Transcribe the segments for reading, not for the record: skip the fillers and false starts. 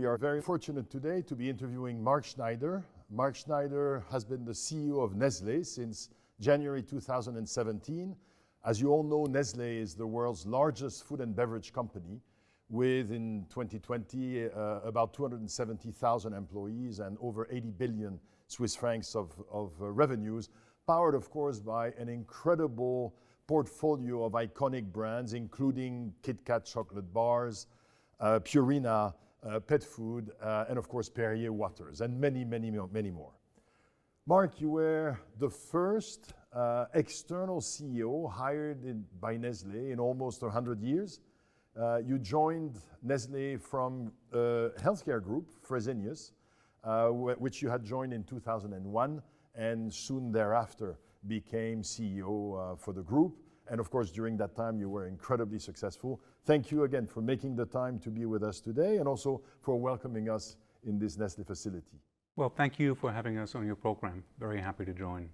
we are very fortunate today to be interviewing Mark Schneider. Mark Schneider has been the CEO of Nestlé since January 2017. As you all know, Nestlé is the world's largest food and beverage company with, in 2020, about 270,000 employees and over 80 billion Swiss francs of revenues, powered, of course, by an incredible portfolio of iconic brands, including Kit Kat chocolate bars, Purina pet food, and of course Perrier waters, and many more. Mark, you were the first external CEO hired by Nestlé in almost 100 years. You joined Nestlé from a healthcare group, Fresenius, which you had joined in 2001, and soon thereafter became CEO for the group. And of course, during that time, you were incredibly successful. Thank you again for making the time to be with us today, and also for welcoming us in this Nestlé facility. Well, thank you for having us on your program. Very happy to join.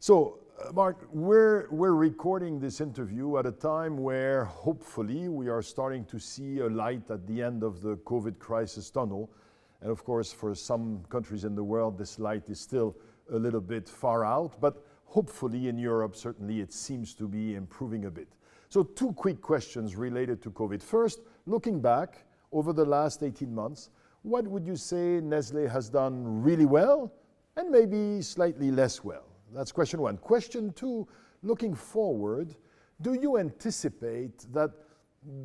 So, Mark, we're recording this interview at a time where hopefully we are starting to see a light at the end of the COVID crisis tunnel. And of course, for some countries in the world, this light is still a little bit far out, but hopefully in Europe, certainly it seems to be improving a bit. So two quick questions related to COVID. First, looking back over the last 18 months, what would you say Nestlé has done really well and maybe slightly less well? That's question one. Question two, looking forward, do you anticipate that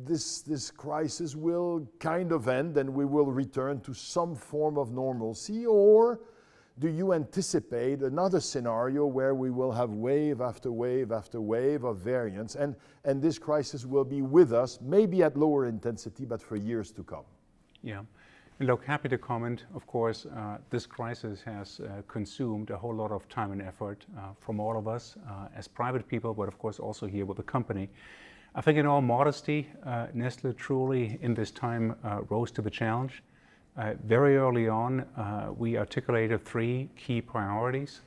this crisis will kind of end and we will return to some form of normalcy, or do you anticipate another scenario where we will have wave after wave after wave of variants, and this crisis will be with us, maybe at lower intensity, but for years to come? Yeah. Look, happy to comment. Of course, this crisis has consumed a whole lot of time and effort from all of us as private people, but of course also here with the company. I think in all modesty, Nestlé truly in this time rose to the challenge. Very early on, we articulated three key priorities.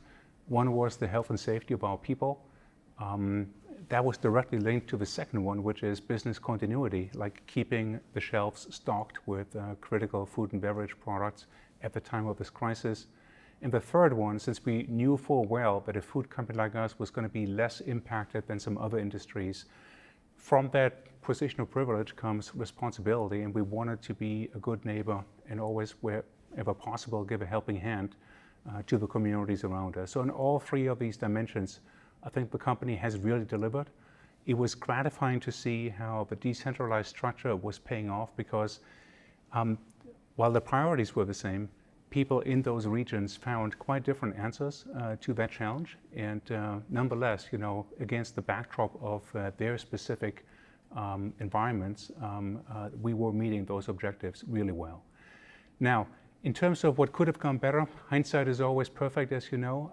One was the health and safety of our people. That was directly linked to the second one, which is business continuity, like keeping the shelves stocked with critical food and beverage products at the time of this crisis. And the third one, since we knew full well that a food company like us was going to be less impacted than some other industries, from that position of privilege comes responsibility, and we wanted to be a good neighbor and always, wherever possible, give a helping hand to the communities around us. So in all three of these dimensions, I think the company has really delivered. It was gratifying to see how the decentralized structure was paying off, because while the priorities were the same, people in those regions found quite different answers to that challenge. And nonetheless, against the backdrop of their specific environments, we were meeting those objectives really well. Now, in terms of what could have gone better, hindsight is always perfect, as you know.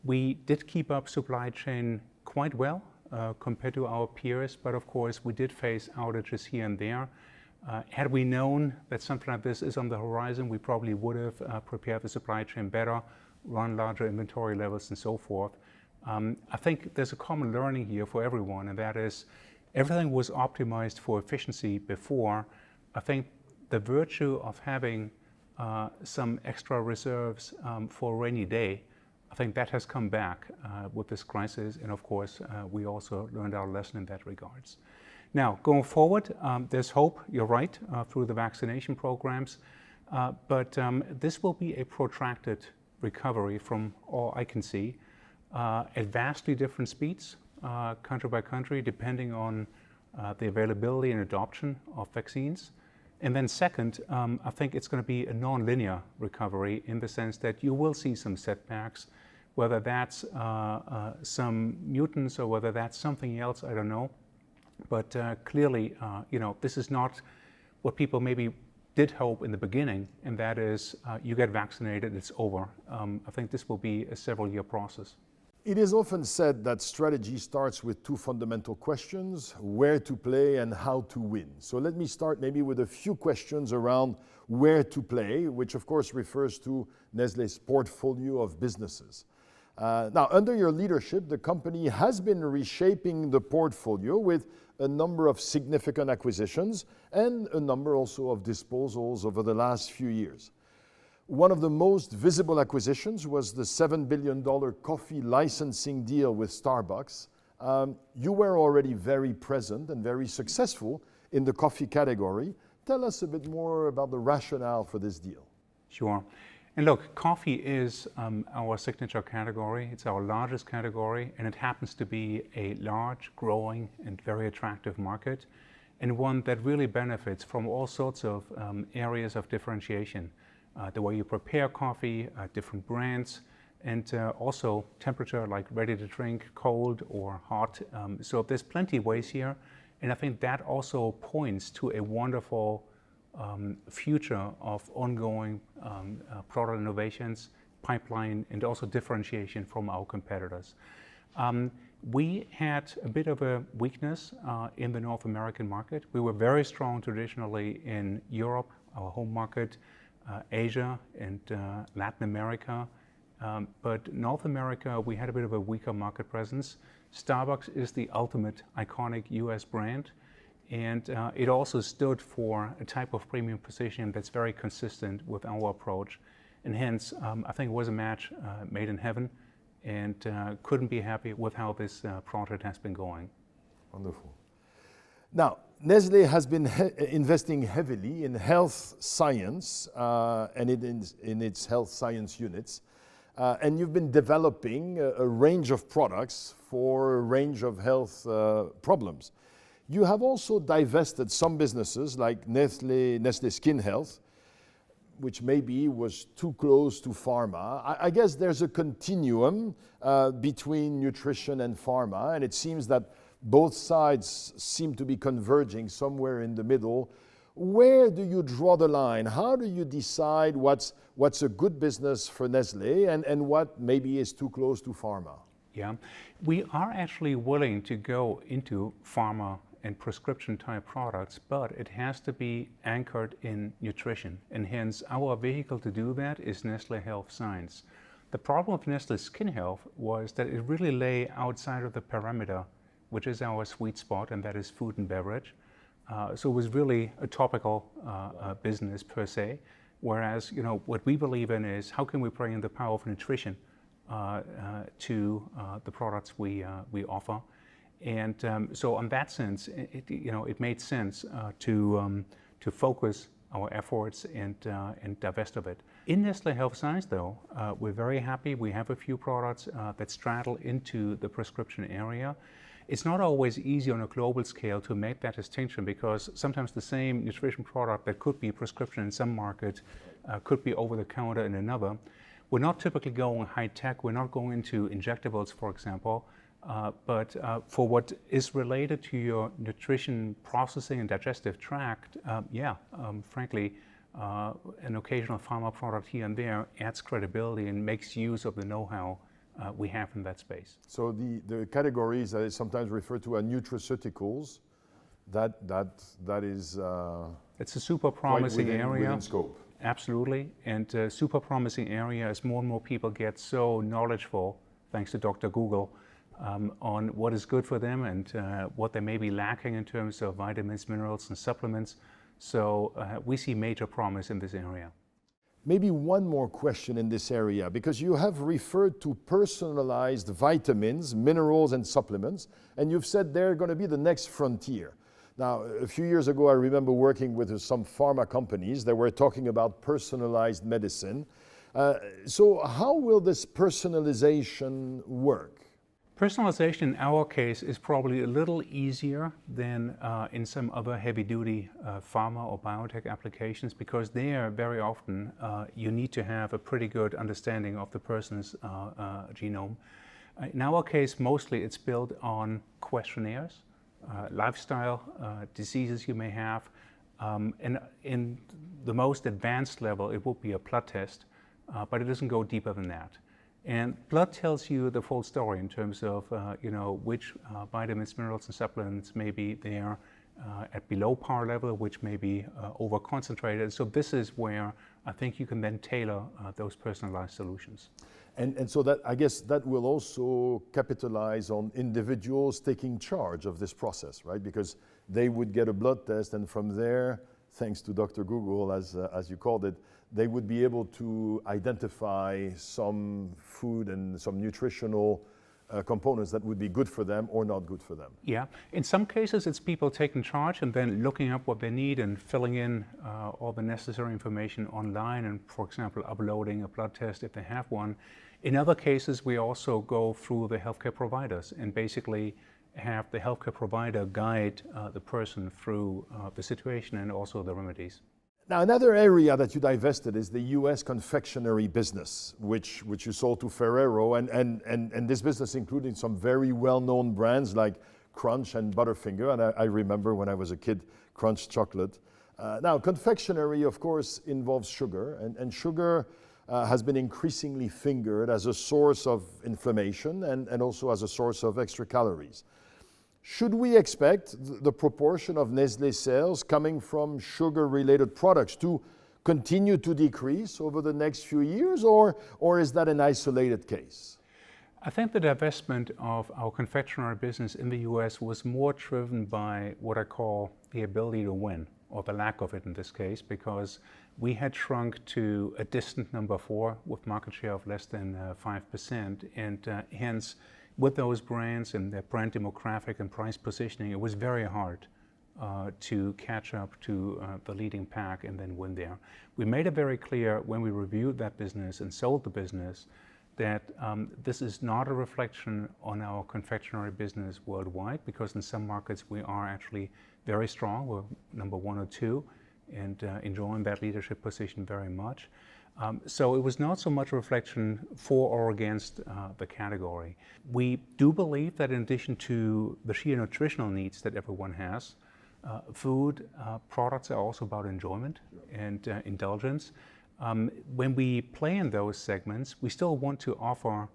We did keep up supply chain quite well compared to our peers, but of course we did face outages here and there. Had we known that something like this is on the horizon, we probably would have prepared the supply chain better, run larger inventory levels and so forth. I think there's a common learning here for everyone, and that is everything was optimized for efficiency before. I think the virtue of having some extra reserves for a rainy day, I think that has come back with this crisis, and of course we also learned our lesson in that regards. Now, going forward, there's hope, you're right, through the vaccination programs, but this will be a protracted recovery from all I can see, at vastly different speeds, country by country, depending on the availability and adoption of vaccines. And then second, I think it's going to be a non-linear recovery, in the sense that you will see some setbacks, whether that's some mutants or whether that's something else, I don't know. But clearly, this is not what people maybe did hope in the beginning, and that is you get vaccinated, it's over. I think this will be a several-year process. It is often said that strategy starts with two fundamental questions: where to play and how to win. So let me start maybe with a few questions around where to play, which of course refers to Nestlé's portfolio of businesses. Now, under your leadership, the company has been reshaping the portfolio with a number of significant acquisitions and a number also of disposals over the last few years. One of the most visible acquisitions was the $7 billion coffee licensing deal with Starbucks. You were already very present and very successful in the coffee category. Tell us a bit more about the rationale for this deal. Sure. And look, coffee is our signature category. It's our largest category, and it happens to be a large, growing, and very attractive market, and one that really benefits from all sorts of areas of differentiation. The way you prepare coffee, different brands, and also temperature, like ready to drink, cold or hot. So there's plenty of ways here, and I think that also points to a wonderful future of ongoing product innovations, pipeline, and also differentiation from our competitors. We had a bit of a weakness in the North American market. We were very strong traditionally in Europe, our home market, Asia, and Latin America. But North America, we had a bit of a weaker market presence. Starbucks is the ultimate iconic US brand. And it also stood for a type of premium position that's very consistent with our approach. And hence, I think it was a match made in heaven, and couldn't be happy with how this project has been going. Wonderful. Now, Nestlé has been investing heavily in health science and in its health science units. And you've been developing a range of products for a range of health problems. You have also divested some businesses like Nestlé Skin Health, which maybe was too close to pharma. I guess there's a continuum between nutrition and pharma, and it seems that both sides seem to be converging somewhere in the middle. Where do you draw the line? How do you decide what's a good business for Nestlé and what maybe is too close to pharma? Yeah, we are actually willing to go into pharma and prescription type products, but it has to be anchored in nutrition. And hence our vehicle to do that is Nestlé Health Science. The problem with Nestlé Skin Health was that it really lay outside of the perimeter, which is our sweet spot, and that is food and beverage. So it was really a topical business per se. Whereas, what we believe in is how can we bring in the power of nutrition to the products we offer. And so in that sense, it made sense to focus our efforts and divest of it. In Nestlé Health Science, though, we're very happy. We have a few products that straddle into the prescription area. It's not always easy on a global scale to make that distinction, because sometimes the same nutrition product that could be a prescription in some market could be over the counter in another. We're not typically going high tech. We're not going into injectables, for example. But for what is related to your nutrition processing and digestive tract, frankly, an occasional pharma product here and there adds credibility and makes use of the know-how we have in that space. So the categories that is sometimes referred to as nutraceuticals, that is it's a super promising area. Within scope. Absolutely, and a super promising area as more and more people get so knowledgeable, thanks to Dr. Google, on what is good for them and what they may be lacking in terms of vitamins, minerals, and supplements. So we see major promise in this area. Maybe one more question in this area, because you have referred to personalized vitamins, minerals, and supplements, and you've said they're going to be the next frontier. Now, a few years ago, I remember working with some pharma companies that were talking about personalized medicine. So how will this personalization work? Personalization in our case is probably a little easier than in some other heavy-duty pharma or biotech applications, because there very often you need to have a pretty good understanding of the person's genome. In our case, mostly it's built on questionnaires, lifestyle, diseases you may have, and in the most advanced level it will be a blood test, but it doesn't go deeper than that. And blood tells you the full story in terms of which vitamins, minerals, and supplements may be there at below par level, which may be over-concentrated. So this is where I think you can then tailor those personalized solutions. And so that, I guess that will also capitalize on individuals taking charge of this process, right? Because they would get a blood test, and from there, thanks to Dr. Google, as you called it, they would be able to identify some food and some nutritional components that would be good for them or not good for them. Yeah, in some cases it's people taking charge and then looking up what they need and filling in all the necessary information online and, for example, uploading a blood test if they have one. In other cases, we also go through the healthcare providers and basically have the healthcare provider guide the person through the situation and also the remedies. Now, another area that you divested is the US confectionery business, which you sold to Ferrero, and this business including some very well-known brands like Crunch and Butterfinger, and I remember when I was a kid, Crunch chocolate. Now, confectionery, of course, involves sugar, and sugar has been increasingly fingered as a source of inflammation and also as a source of extra calories. Should we expect the proportion of Nestlé sales coming from sugar-related products to continue to decrease over the next few years, or is that an isolated case? I think the divestment of our confectionery business in the US was more driven by what I call the ability to win, or the lack of it in this case, because we had shrunk to a distant number 4 with market share of less than 5%, and hence with those brands and their brand demographic and price positioning, it was very hard to catch up to the leading pack and then win there. We made it very clear when we reviewed that business and sold the business that this is not a reflection on our confectionery business worldwide, because in some markets we are actually very strong. We're number 1 or 2 and enjoying that leadership position very much. So it was not so much a reflection for or against the category. We do believe that in addition to the sheer nutritional needs that everyone has, food products are also about enjoyment and indulgence. When we play in those segments, we still want to offer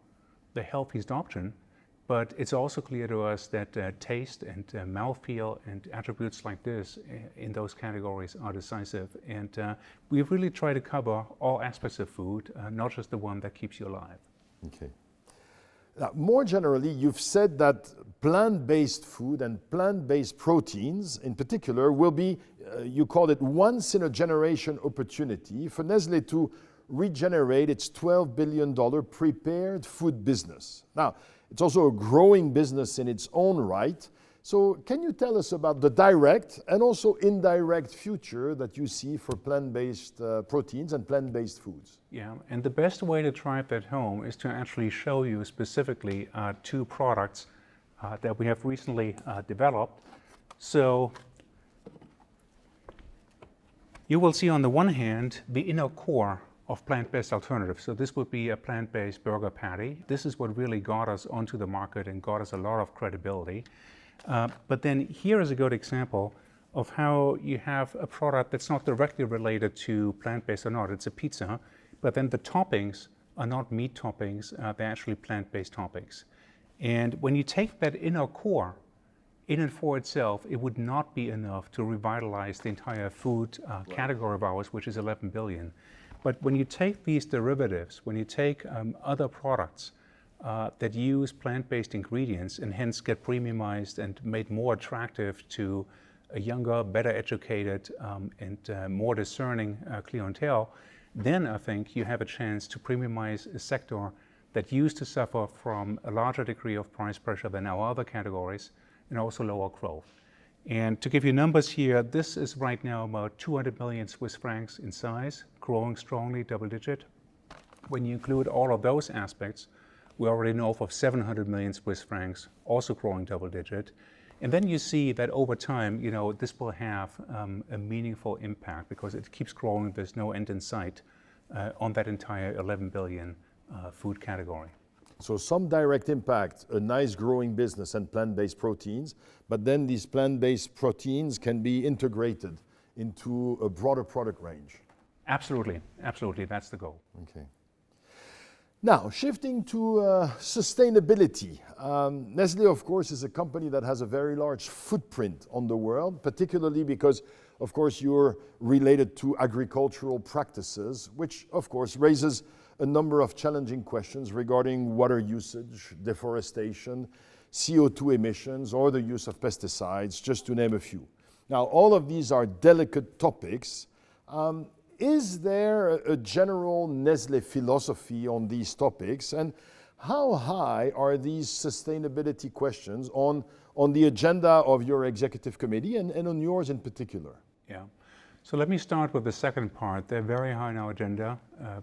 the healthiest option, but it's also clear to us that taste and mouthfeel and attributes like this in those categories are decisive. And we really try to cover all aspects of food, not just the one that keeps you alive. Okay. Now, more generally, you've said that plant-based food and plant-based proteins in particular will be, you called it, once in a generation opportunity for Nestlé to regenerate its $12 billion prepared food business. Now, it's also a growing business in its own right. So can you tell us about the direct and also indirect future that you see for plant-based proteins and plant-based foods? Yeah, and the best way to drive that home is to actually show you specifically 2 products that we have recently developed. So you will see on the one hand the inner core of plant-based alternatives. So this would be a plant-based burger patty. This is what really got us onto the market and got us a lot of credibility. But then here is a good example of how you have a product that's not directly related to plant-based or not. It's a pizza, but then the toppings are not meat toppings, they're actually plant-based toppings. And when you take that inner core, in and for itself, it would not be enough to revitalize the entire food category of ours, which is 11 billion. But when you take these derivatives, when you take other products that use plant-based ingredients and hence get premiumized and made more attractive to a younger, better educated and more discerning clientele, then I think you have a chance to premiumize a sector that used to suffer from a larger degree of price pressure than our other categories and also lower growth. And to give you numbers here, this is right now about 200 million Swiss francs in size, growing strongly, double digit. When you include all of those aspects, we're already north of 700 million Swiss francs, also growing double digit. And then you see that over time, this will have a meaningful impact because it keeps growing. There's no end in sight on that entire 11 billion food category. So some direct impact, a nice growing business and plant-based proteins, but then these plant-based proteins can be integrated into a broader product range. Absolutely, absolutely, that's the goal. Okay. Now, shifting to sustainability. Nestlé, of course, is a company that has a very large footprint on the world, particularly because, of course, you're related to agricultural practices, which, of course, raises a number of challenging questions regarding water usage, deforestation, CO2 emissions, or the use of pesticides, just to name a few. Now, all of these are delicate topics. Is there a general Nestlé philosophy on these topics, and how high are these sustainability questions on the agenda of your executive committee and on yours in particular? Yeah. So let me start with the second part. They're very high on our agenda,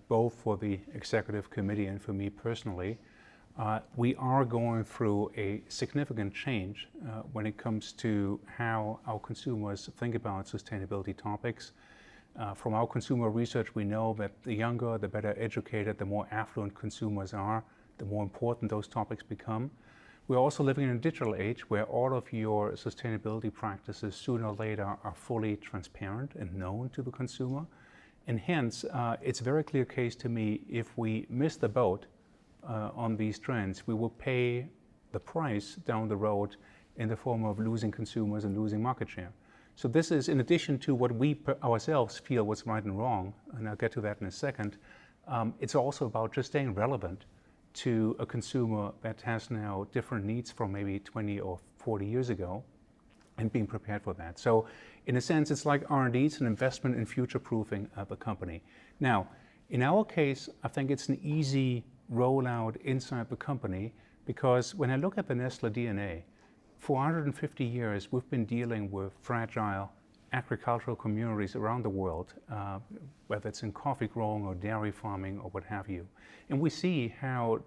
both for the executive committee and for me personally. We are going through a significant change when it comes to how our consumers think about sustainability topics. From our consumer research, we know that the younger, the better educated, the more affluent consumers are, the more important those topics become. We're also living in a digital age where all of your sustainability practices sooner or later are fully transparent and known to the consumer. And hence, it's a very clear case to me, if we miss the boat on these trends, we will pay the price down the road in the form of losing consumers and losing market share. So this is in addition to what we ourselves feel was right and wrong, and I'll get to that in a second. It's also about just staying relevant to a consumer that has now different needs from maybe 20 or 40 years ago, and being prepared for that. So in a sense, it's like R&D, it's an investment in future-proofing the company. Now, in our case, I think it's an easy rollout inside the company, because when I look at the Nestlé DNA, for 150 years, we've been dealing with fragile agricultural communities around the world, whether it's in coffee growing or dairy farming or what have you. And we see how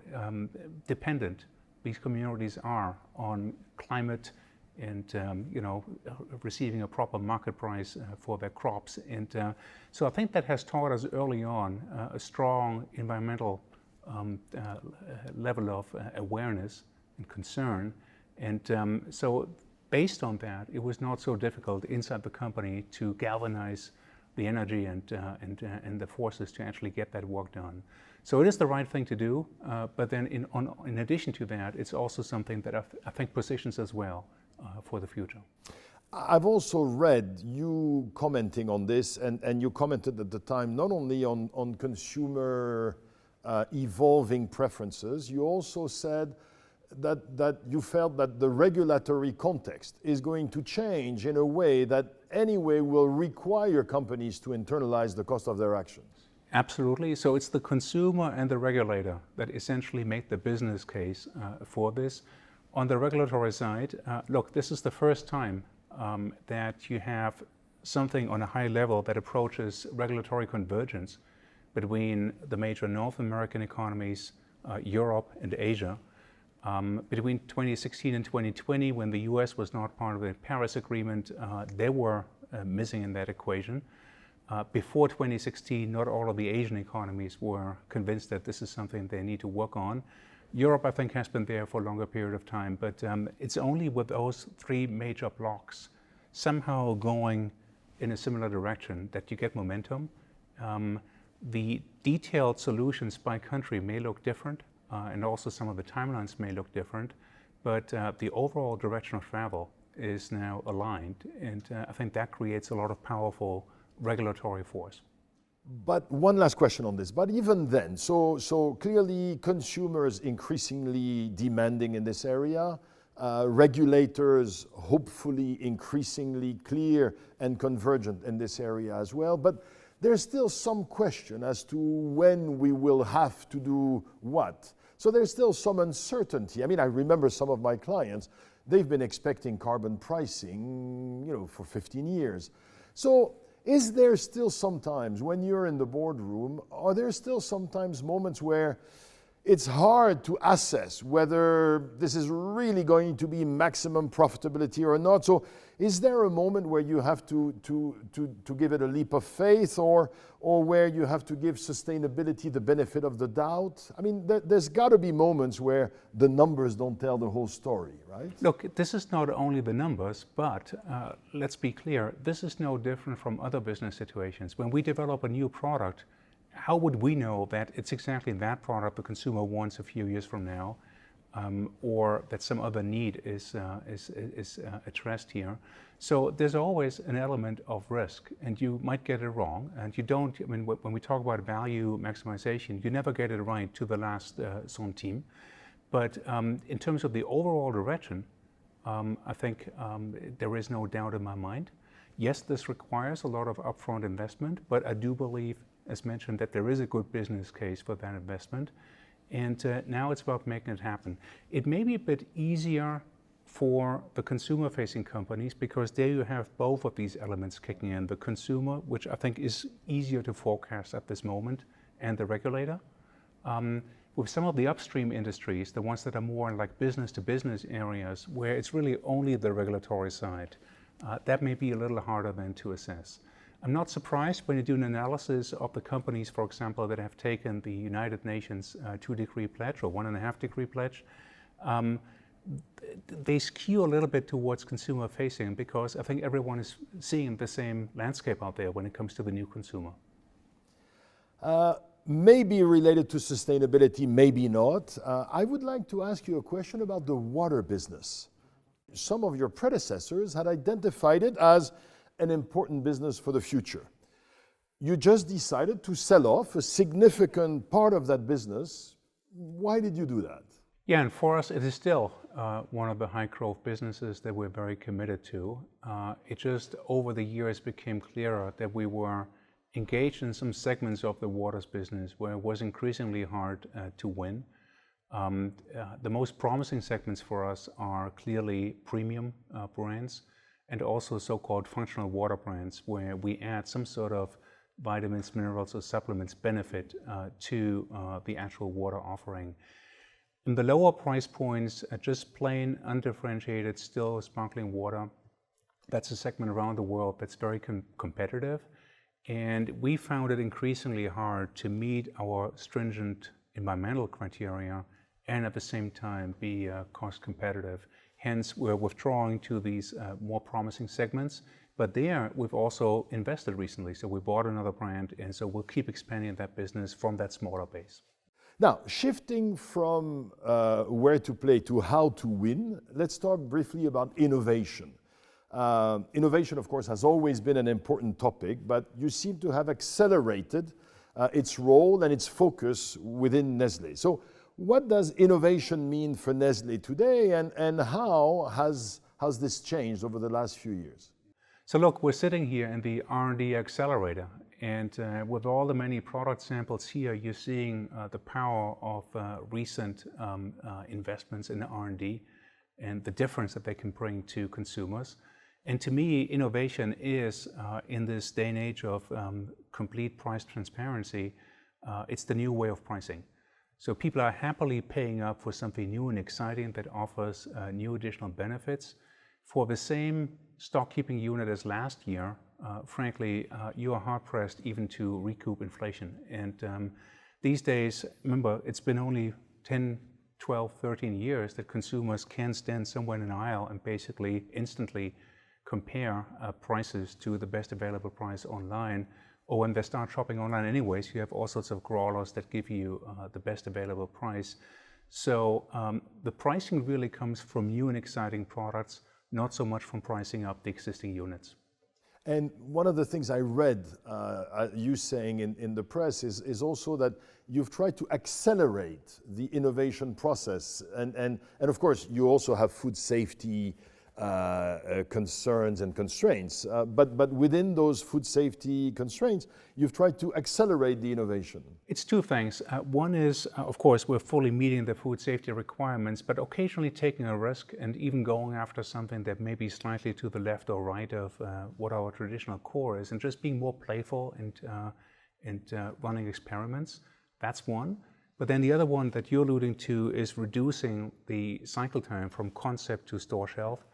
dependent these communities are on climate and receiving a proper market price for their crops. And so I think that has taught us early on a strong environmental level of awareness and concern. And so based on that, it was not so difficult inside the company to galvanize the energy and the forces to actually get that work done. So it is the right thing to do, but then in addition to that, it's also something that I think positions us well for the future. I've also read you commenting on this, and you commented at the time not only on consumer evolving preferences, you also said that you felt that the regulatory context is going to change in a way that anyway will require companies to internalize the cost of their actions. Absolutely. So it's the consumer and the regulator that essentially make the business case for this. On the regulatory side, look, this is the first time that you have something on a high level that approaches regulatory convergence between the major North American economies, Europe and Asia. Between 2016 and 2020, when the US was not part of the Paris Agreement, they were missing in that equation. Before 2016, not all of the Asian economies were convinced that this is something they need to work on. Europe, I think, has been there for a longer period of time, but it's only with those three major blocks somehow going in a similar direction that you get momentum. The detailed solutions by country may look different, and also some of the timelines may look different, but the overall direction of travel is now aligned, and I think that creates a lot of powerful regulatory force. But one last question on this. But even then, so clearly consumers increasingly demanding in this area, regulators hopefully increasingly clear and convergent in this area as well. But there's still some question as to when we will have to do what. So there's still some uncertainty. I mean, I remember some of my clients, they've been expecting carbon pricing, for 15 years. So is there still sometimes when you're in the boardroom, are there still sometimes moments where it's hard to assess whether this is really going to be maximum profitability or not? So is there a moment where you have to give it a leap of faith, or where you have to give sustainability the benefit of the doubt? I mean, there's got to be moments where the numbers don't tell the whole story, right? Look, this is not only the numbers, but let's be clear, this is no different from other business situations. When we develop a new product, how would we know that it's exactly that product the consumer wants a few years from now? or that some other need is addressed here. So there's always an element of risk, and you might get it wrong. And you don't, I mean, when we talk about value maximization, you never get it right to the last centime. But in terms of the overall direction, I think there is no doubt in my mind. Yes, this requires a lot of upfront investment, but I do believe, as mentioned, that there is a good business case for that investment. And now it's about making it happen. It may be a bit easier for the consumer-facing companies because there you have both of these elements kicking in. The consumer, which I think is easier to forecast at this moment, and the regulator. With some of the upstream industries, the ones that are more like business-to-business areas, where it's really only the regulatory side, that may be a little harder then to assess. I'm not surprised when you do an analysis of the companies, for example, that have taken the United Nations 2-degree pledge or 1.5-degree pledge. They skew a little bit towards consumer facing because I think everyone is seeing the same landscape out there when it comes to the new consumer. Maybe related to sustainability, maybe not. I would like to ask you a question about the water business. Some of your predecessors had identified it as an important business for the future. You just decided to sell off a significant part of that business. Why did you do that? Yeah, and for us, it is still one of the high growth businesses that we're very committed to. It just over the years became clearer that we were engaged in some segments of the waters business where it was increasingly hard to win. The most promising segments for us are clearly premium brands and also so-called functional water brands where we add some sort of vitamins, minerals, or supplements benefit to the actual water offering. In the lower price points, just plain undifferentiated still sparkling water, that's a segment around the world that's very competitive. And we found it increasingly hard to meet our stringent environmental criteria and at the same time be cost competitive. Hence, we're withdrawing to these more promising segments. But there, we've also invested recently. So we bought another brand, and so we'll keep expanding that business from that smaller base. Now, shifting from where to play to how to win, let's talk briefly about innovation. Innovation, of course, has always been an important topic, but you seem to have accelerated its role and its focus within Nestlé. So what does innovation mean for Nestlé today, and how has this changed over the last few years? So look, we're sitting here in the R&D accelerator, and with all the many product samples here, you're seeing the power of recent investments in R&D and the difference that they can bring to consumers. And to me, innovation is, in this day and age of complete price transparency, it's the new way of pricing. So people are happily paying up for something new and exciting that offers new additional benefits. For the same stock keeping unit as last year, frankly, you are hard pressed even to recoup inflation. And these days, remember, it's been only 10, 12, 13 years that consumers can stand somewhere in an aisle and basically instantly compare prices to the best available price online. Or when they start shopping online anyways, you have all sorts of crawlers that give you the best available price. So the pricing really comes from new and exciting products, not so much from pricing up the existing units. And one of the things I read you saying in the press is also that you've tried to accelerate the innovation process. And of course, you also have food safety concerns and constraints. But within those food safety constraints, you've tried to accelerate the innovation. It's two things. One is, of course, we're fully meeting the food safety requirements, but occasionally taking a risk and even going after something that may be slightly to the left or right of what our traditional core is, and just being more playful and running experiments. That's one. But then the other one that you're alluding to is reducing the cycle time from concept to store shelf.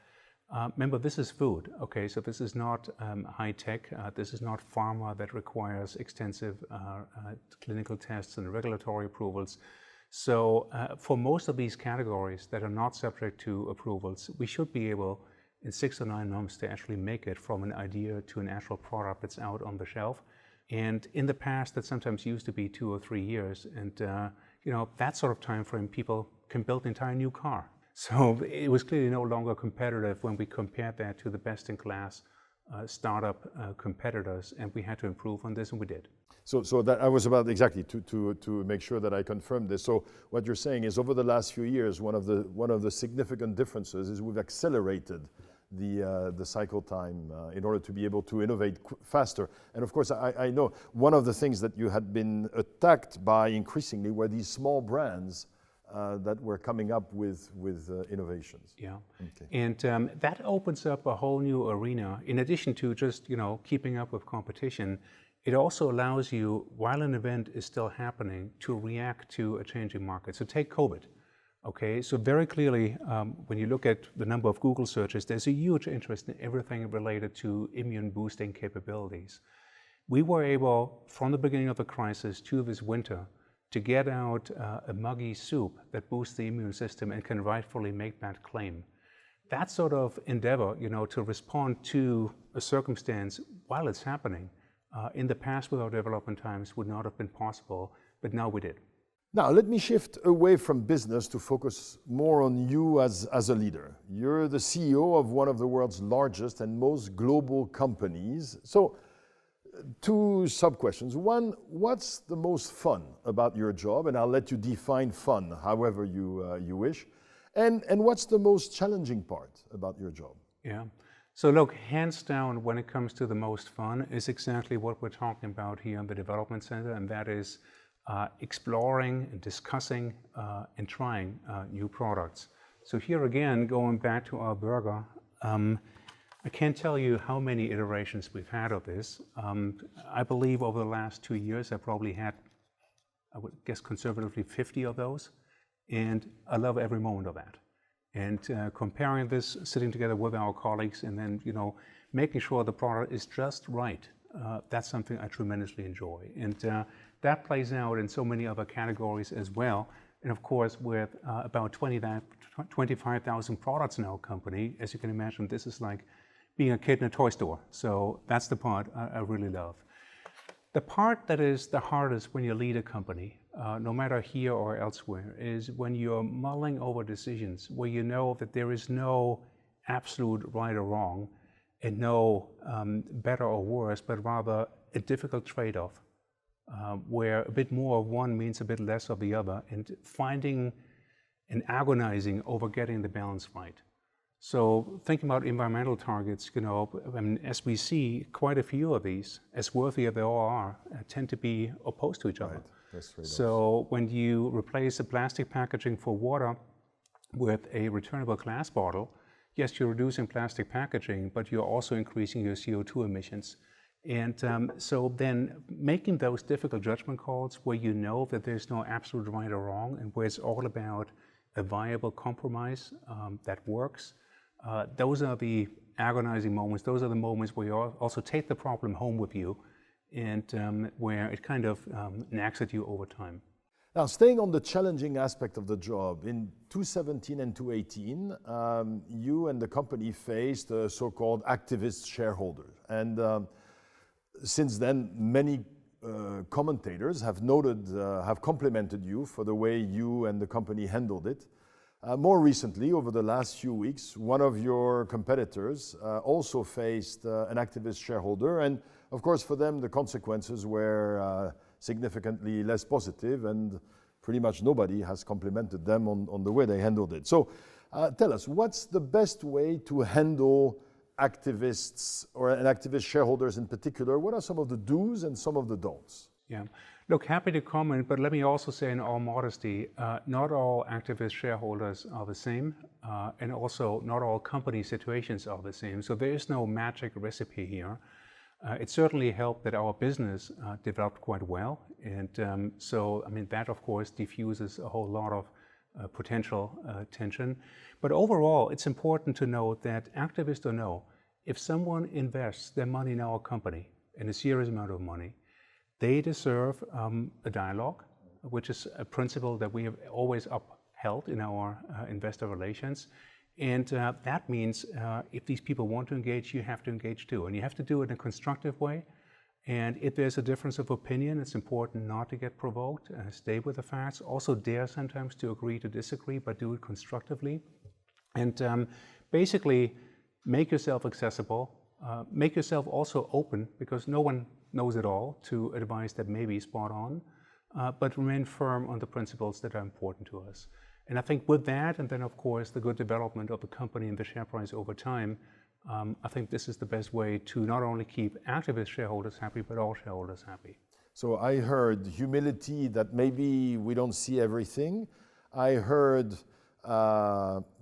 Remember, this is food, okay? So this is not high tech. This is not pharma that requires extensive clinical tests and regulatory approvals. So for most of these categories that are not subject to approvals, we should be able in 6 or 9 months to actually make it from an idea to an actual product that's out on the shelf. And in the past, that sometimes used to be 2 or 3 years. And you know, that sort of time frame people can build an entire new car. So it was clearly no longer competitive when we compared that to the best-in-class startup competitors, and we had to improve on this, and we did. So that I was about exactly to make sure that I confirmed this. So what you're saying is, over the last few years, one of the significant differences is we've accelerated the cycle time in order to be able to innovate faster. And of course, I know one of the things that you had been attacked by increasingly were these small brands that were coming up with innovations. Yeah, okay. And that opens up a whole new arena. In addition to just keeping up with competition, it also allows you, while an event is still happening, to react to a changing market. So take COVID. Okay, so very clearly, when you look at the number of Google searches, there's a huge interest in everything related to immune boosting capabilities. We were able, from the beginning of the crisis to this winter, to get out a muggy soup that boosts the immune system and can rightfully make that claim. That sort of endeavor, to respond to a circumstance while it's happening, in the past with our development times would not have been possible, but now we did. Now, let me shift away from business to focus more on you as a leader. You're the CEO of one of the world's largest and most global companies. So, two sub-questions. One, what's the most fun about your job? And I'll let you define fun however you wish. And what's the most challenging part about your job? Yeah. So look, hands down, when it comes to the most fun, is exactly what we're talking about here in the Development Center, and that is exploring and discussing and trying new products. So here again, going back to our burger, I can't tell you how many iterations we've had of this. I believe over the last 2 years, I probably had, I would guess conservatively, 50 of those. And I love every moment of that. And comparing this, sitting together with our colleagues, and then, making sure the product is just right. That's something I tremendously enjoy. And that plays out in so many other categories as well. And of course, with about 25,000 products in our company, as you can imagine, this is like being a kid in a toy store. So that's the part I really love. The part that is the hardest when you lead a company, no matter here or elsewhere, is when you're mulling over decisions where you know that there is no absolute right or wrong, and no better or worse, but rather a difficult trade-off, where a bit more of one means a bit less of the other, and finding and agonizing over getting the balance right. So thinking about environmental targets, as we see, quite a few of these, as worthy as they all are, tend to be opposed to each other. Right. So when you replace the plastic packaging for water with a returnable glass bottle, yes, you're reducing plastic packaging, but you're also increasing your CO2 emissions. And so then making those difficult judgment calls where you know that there's no absolute right or wrong, and where it's all about a viable compromise that works, those are the agonizing moments. Those are the moments where you also take the problem home with you, and where it kind of nags at you over time. Now, staying on the challenging aspect of the job, in 2017 and 2018, you and the company faced a so-called activist shareholder. And since then, many commentators have complimented you for the way you and the company handled it. More recently, over the last few weeks, one of your competitors also faced an activist shareholder. And of course, for them, the consequences were significantly less positive, and pretty much nobody has complimented them on the way they handled it. So tell us, what's the best way to handle activists, or activist shareholders in particular? What are some of the do's and some of the don'ts? Yeah, look, happy to comment, but let me also say in all modesty, not all activist shareholders are the same, and also not all company situations are the same. So there is no magic recipe here. It certainly helped that our business developed quite well, and so that of course diffuses a whole lot of potential tension. But overall, it's important to note that, activist or no, if someone invests their money in our company, in a serious amount of money, they deserve a dialogue, which is a principle that we have always upheld in our investor relations. And that means if these people want to engage, you have to engage too. And you have to do it in a constructive way. And if there's a difference of opinion, it's important not to get provoked, stay with the facts. Also dare sometimes to agree to disagree, but do it constructively. And basically make yourself accessible, make yourself also open, because no one knows it all, to advice that may be spot on, but remain firm on the principles that are important to us. And I think with that, and then of course the good development of the company and the share price over time, I think this is the best way to not only keep activist shareholders happy, but all shareholders happy. So I heard humility, that maybe we don't see everything. I heard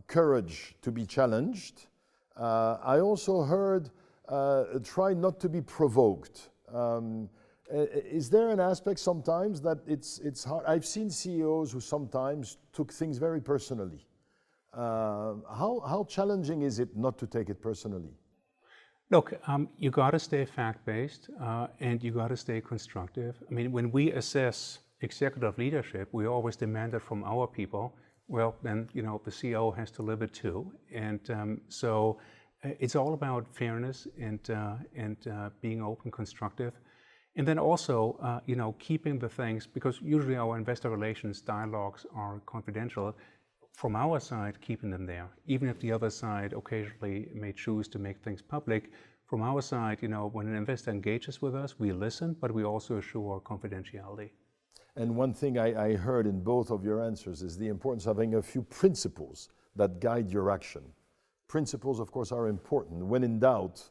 courage to be challenged. I also heard try not to be provoked. Is there an aspect sometimes that it's hard? I've seen CEOs who sometimes took things very personally. How challenging is it not to take it personally? Look, you got to stay fact-based and you got to stay constructive. I mean, when we assess executive leadership, we always demand it from our people. Well, then, you know, the CEO has to live it too. And so it's all about fairness and being open, constructive. And then also, you know, keeping the things, because usually our investor relations dialogues are confidential. From our side, keeping them there, even if the other side occasionally may choose to make things public. From our side, you know, when an investor engages with us, we listen, but we also assure confidentiality. And one thing I heard in both of your answers is the importance of having a few principles that guide your action. Principles, of course, are important. When in doubt,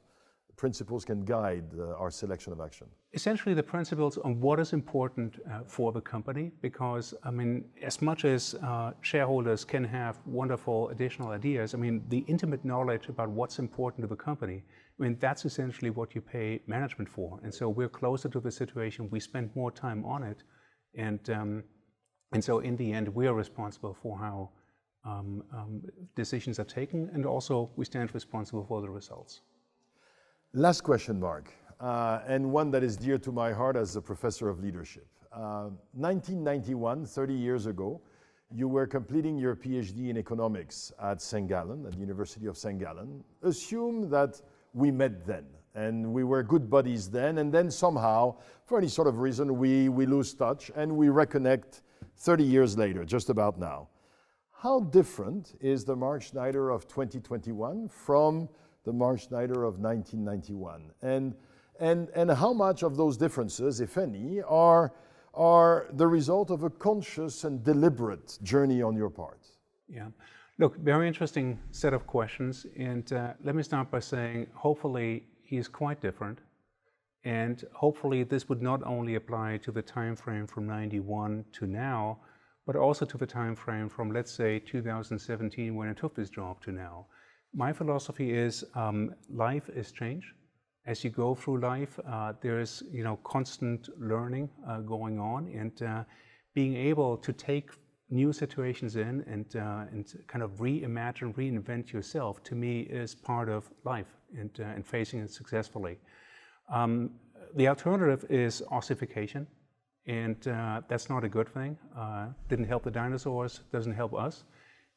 principles can guide our selection of action. Essentially, the principles on what is important for the company, because, I mean, as much as shareholders can have wonderful additional ideas, I mean, the intimate knowledge about what's important to the company, I mean, that's essentially what you pay management for. And so we're closer to the situation, we spend more time on it, and so in the end, we are responsible for how decisions are taken, and also we stand responsible for the results. Last question, Mark, and one that is dear to my heart as a professor of leadership. 1991, 30 years ago, you were completing your PhD in economics at St. Gallen, at the University of St. Gallen. Assume that we met then, and we were good buddies then, and then somehow, for any sort of reason, we lose touch, and we reconnect 30 years later, just about now. How different is the Mark Schneider of 2021 from the Mark Schneider of 1991, and how much of those differences, if any, are the result of a conscious and deliberate journey on your part? Yeah, look, very interesting set of questions, and let me start by saying, hopefully he is quite different, and hopefully this would not only apply to the time frame from 91 to now, but also to the time frame from, let's say, 2017 when I took this job to now. My philosophy is life is change. As you go through life, there is, you know, constant learning going on, and being able to take new situations in and kind of reimagine, reinvent yourself, to me is part of life and facing it successfully. The alternative is ossification, and that's not a good thing. Didn't help the dinosaurs, doesn't help us.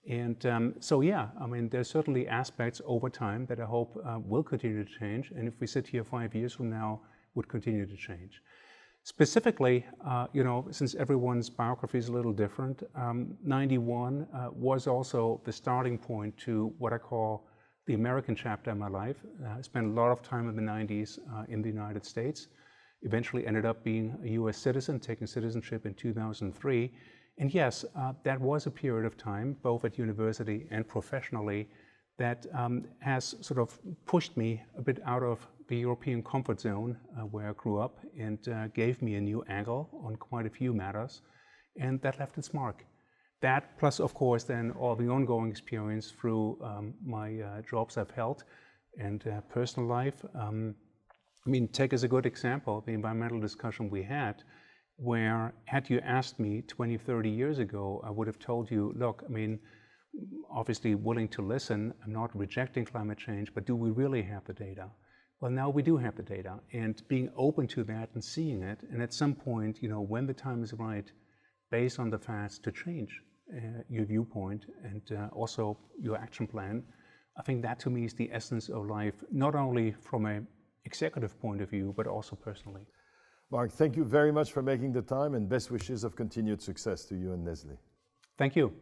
And so, yeah, I mean, there's certainly aspects over time that I hope will continue to change. And if we sit here 5 years from now, would continue to change. Specifically, you know, since everyone's biography is a little different, 91 was also the starting point to what I call the American chapter in my life. I spent a lot of time in the 90s in the United States. Eventually ended up being a US citizen, taking citizenship in 2003. And yes, that was a period of time, both at university and professionally, that has sort of pushed me a bit out of the European comfort zone where I grew up, and gave me a new angle on quite a few matters, and that left its mark. That plus, of course, then all the ongoing experience through my jobs I've held and personal life. I mean, take as a good example the environmental discussion we had, where had you asked me 20, 30 years ago, I would have told you, look, I mean, obviously willing to listen, I'm not rejecting climate change, but do we really have the data? Well, now we do have the data, and being open to that and seeing it, and at some point, you know, when the time is right, based on the facts, to change your viewpoint and also your action plan. I think that to me is the essence of life, not only from a executive point of view, but also personally. Mark, thank you very much for making the time, and best wishes of continued success to you and Nestlé. Thank you.